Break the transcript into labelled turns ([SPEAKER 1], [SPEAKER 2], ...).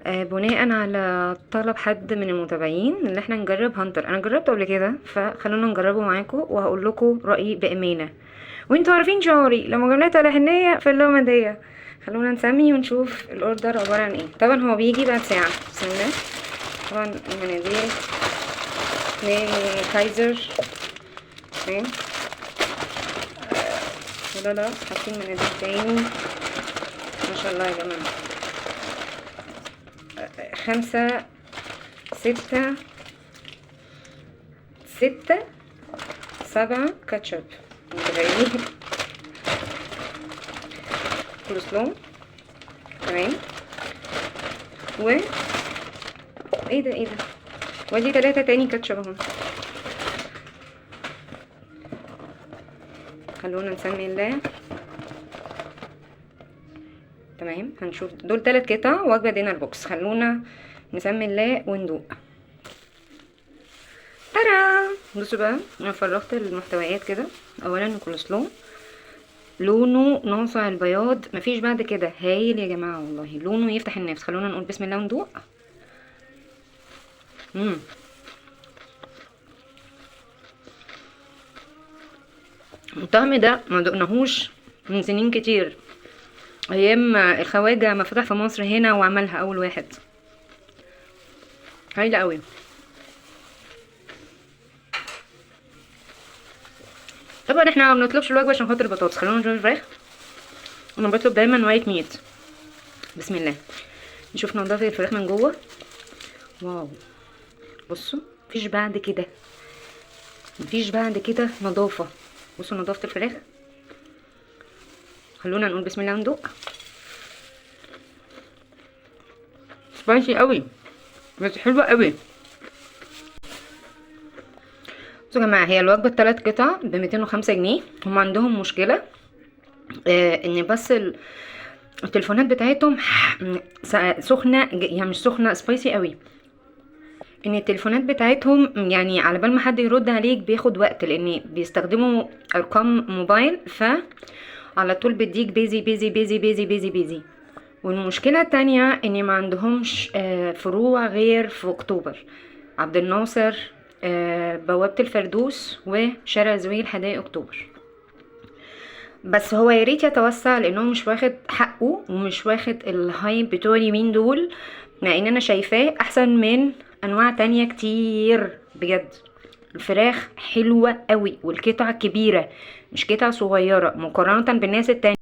[SPEAKER 1] بناء على طلب حد من المتابعين اللي احنا نجرب هانتر. انا جربته قبل كده، فخلونا نجربه معاكم وهقول لكم رايي بامانه. وانتوا عارفين شعوري لما جملات على حنيه في اللومه دي. خلونا نسمي ونشوف الاوردر عباره عن ايه. طبعا هو بيجي بعد ساعه. بسم الله. طبعا المناديل 2 كايزر. تمام. لا حاطين مناديل تاني ما شاء الله يا جماعه. 5 6 7 كاتشب متغيرين. كولسلو. تمام. و ايه ده ودي 3 تاني كاتشب اهو. خلونا نسمي الله. تمام. هنشوف دول 3 قطع وجبه دينر بوكس. خلونا نسمي الله وندوق. ترى بصوا بقى، انا فرغت المحتويات كده. اولا الكولسلو لونه ناصع البياض، مفيش بعد كده. هايل يا جماعه والله، لونه يفتح النفس. خلونا نقول بسم الله وندوق. الطعم ده ما دقناهوش من سنين كتير، ايام الخواجه ما فتح في مصر هنا وعملها اول واحد. هايله قوي. طبعا احنا ما بنطلبش الوجبه عشان خاطر البطاطس. خلونا نشوف الفراخ. انا بطلب دايما وايت ميت. بسم الله. نشوف نضافه الفراخ من جوه. واو، بصوا مفيش بعد كده، مفيش بعد كده نظافه. بصوا نظافه الفراخ. خلونا نقول بسم الله وندوق. سبايسي قوي بس حلوه قوي. بصوا يا جماعه، هي الوجبه 3 قطع ب 205 جنيه. هم عندهم مشكله ان بس التليفونات بتاعتهم سخنه، يعني مش سخنه، سبايسي قوي. ان التليفونات بتاعتهم يعني على بال ما حد يرد عليك بياخد وقت، لان بيستخدموا ارقام موبايل، ف على طول بيديك بيزي بيزي بيزي بيزي بيزي بيزي. والمشكله التانية ان ما عندهمش فروع غير في اكتوبر، عبد الناصر، بوابه الفردوس، وشارع زويل حدائق اكتوبر. بس هو ياريت يتوسع، لانه مش واخد حقه ومش واخد الهايب بتوع اليمين دول، مع ان انا شايفاه احسن من انواع تانية كتير بجد. الفراخ حلوة قوي والقطع كبيرة، مش قطع صغيرة مقارنة بالناس التانية.